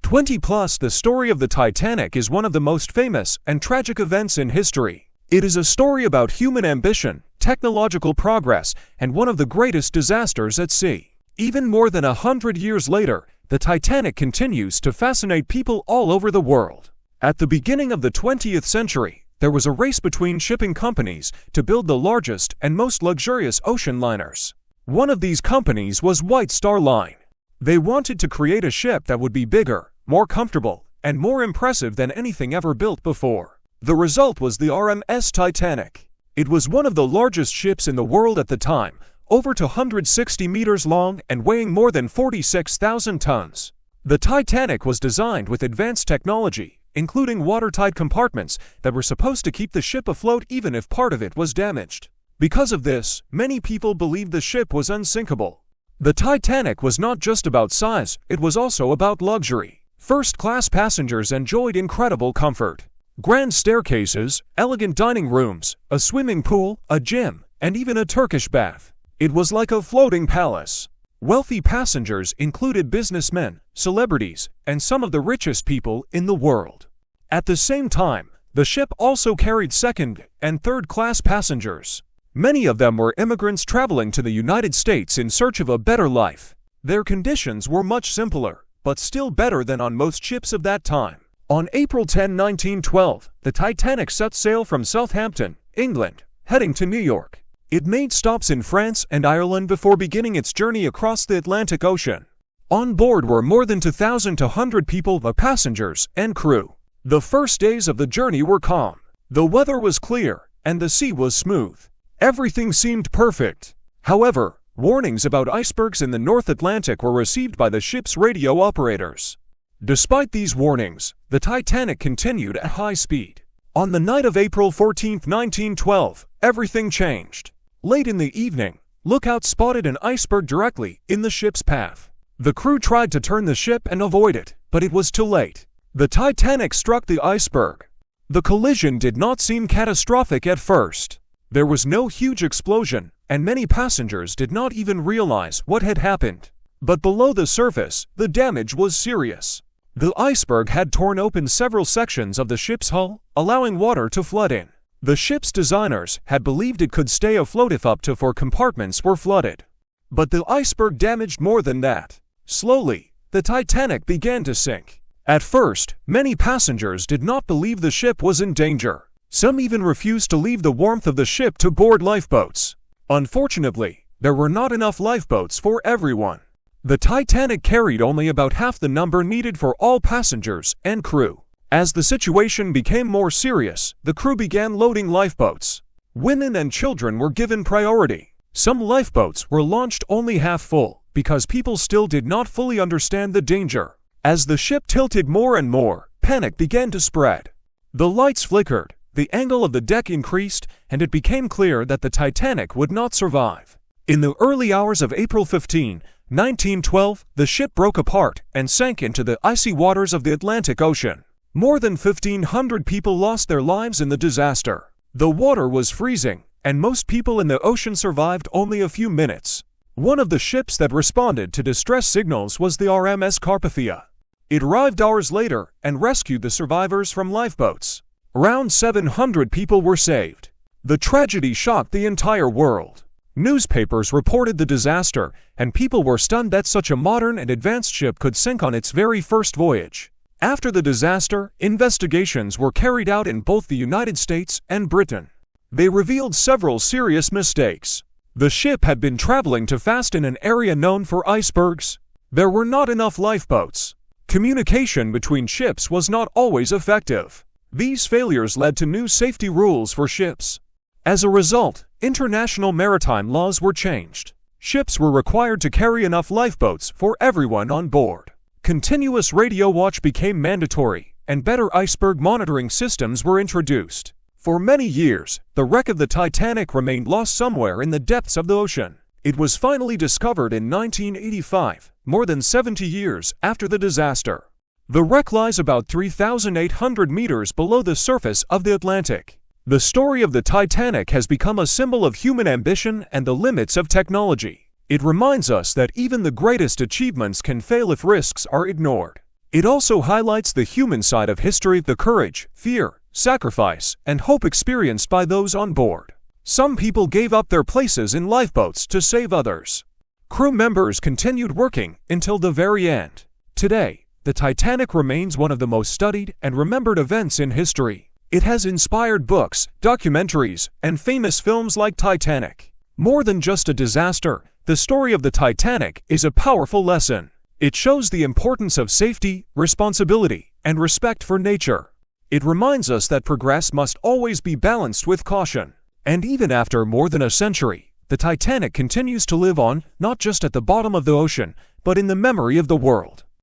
20 plus. The story of the Titanic is one of the most famous and tragic events in history. It is a story about human ambition, technological progress, and one of the greatest disasters at sea. Even more than 100 years later, the Titanic continues to fascinate people all over the world. At the beginning of the 20th century, there was a race between shipping companies to build the largest and most luxurious ocean liners. One of these companies was White Star Line. They wanted to create a ship that would be bigger, more comfortable, and more impressive than anything ever built before. The result was the RMS Titanic. It was one of the largest ships in the world at the time, over 260 meters long and weighing more than 46,000 tons. The Titanic was designed with advanced technology, including watertight compartments that were supposed to keep the ship afloat even if part of it was damaged. Because of this, many people believed the ship was unsinkable. The Titanic was not just about size, it was also about luxury. First-class passengers enjoyed incredible comfort. Grand staircases, elegant dining rooms, a swimming pool, a gym, and even a Turkish bath. It was like a floating palace. Wealthy passengers included businessmen, celebrities, and some of the richest people in the world. At the same time, the ship also carried second- and third-class passengers. Many of them were immigrants traveling to the United States in search of a better life. Their conditions were much simpler, but still better than on most ships of that time. On April 10, 1912, the Titanic set sail from Southampton, England, heading to New York. It made stops in France and Ireland before beginning its journey across the Atlantic Ocean. On board were more than 2,200 people, the passengers and crew. The first days of the journey were calm. The weather was clear, and the sea was smooth. Everything seemed perfect. However, warnings about icebergs in the North Atlantic were received by the ship's radio operators. Despite these warnings, the Titanic continued at high speed. On the night of April 14, 1912, everything changed. Late in the evening, lookouts spotted an iceberg directly in the ship's path. The crew tried to turn the ship and avoid it, but it was too late. The Titanic struck the iceberg. The collision did not seem catastrophic at first. There was no huge explosion, and many passengers did not even realize what had happened. But below the surface, the damage was serious. The iceberg had torn open several sections of the ship's hull, allowing water to flood in. The ship's designers had believed it could stay afloat if up to 4 compartments were flooded. But the iceberg damaged more than that. Slowly, the Titanic began to sink. At first, many passengers did not believe the ship was in danger. Some even refused to leave the warmth of the ship to board lifeboats. Unfortunately, there were not enough lifeboats for everyone. The Titanic carried only about half the number needed for all passengers and crew. As the situation became more serious, the crew began loading lifeboats. Women and children were given priority. Some lifeboats were launched only half full, because people still did not fully understand the danger. As the ship tilted more and more, panic began to spread. The lights flickered, the angle of the deck increased, and it became clear that the Titanic would not survive. In the early hours of April 15, 1912, the ship broke apart and sank into the icy waters of the Atlantic Ocean. More than 1,500 people lost their lives in the disaster. The water was freezing, and most people in the ocean survived only a few minutes. One of the ships that responded to distress signals was the RMS Carpathia. It arrived hours later and rescued the survivors from lifeboats. Around 700 people were saved. The tragedy shocked the entire world. Newspapers reported the disaster, and people were stunned that such a modern and advanced ship could sink on its very first voyage. After the disaster, investigations were carried out in both the United States and Britain. They revealed several serious mistakes. The ship had been traveling too fast in an area known for icebergs. There were not enough lifeboats. Communication between ships was not always effective. These failures led to new safety rules for ships. As a result, international maritime laws were changed. Ships were required to carry enough lifeboats for everyone on board. Continuous radio watch became mandatory, and better iceberg monitoring systems were introduced. For many years, the wreck of the Titanic remained lost somewhere in the depths of the ocean. It was finally discovered in 1985, more than 70 years after the disaster. The wreck lies about 3,800 meters below the surface of the Atlantic. The story of the Titanic has become a symbol of human ambition and the limits of technology. It reminds us that even the greatest achievements can fail if risks are ignored. It also highlights the human side of history, the courage, fear, sacrifice, and hope experienced by those on board. Some people gave up their places in lifeboats to save others. Crew members continued working until the very end. Today, the Titanic remains one of the most studied and remembered events in history. It has inspired books, documentaries, and famous films like Titanic. More than just a disaster, the story of the Titanic is a powerful lesson. It shows the importance of safety, responsibility, and respect for nature. It reminds us that progress must always be balanced with caution. And even after more than a century, the Titanic continues to live on, not just at the bottom of the ocean, but in the memory of the world.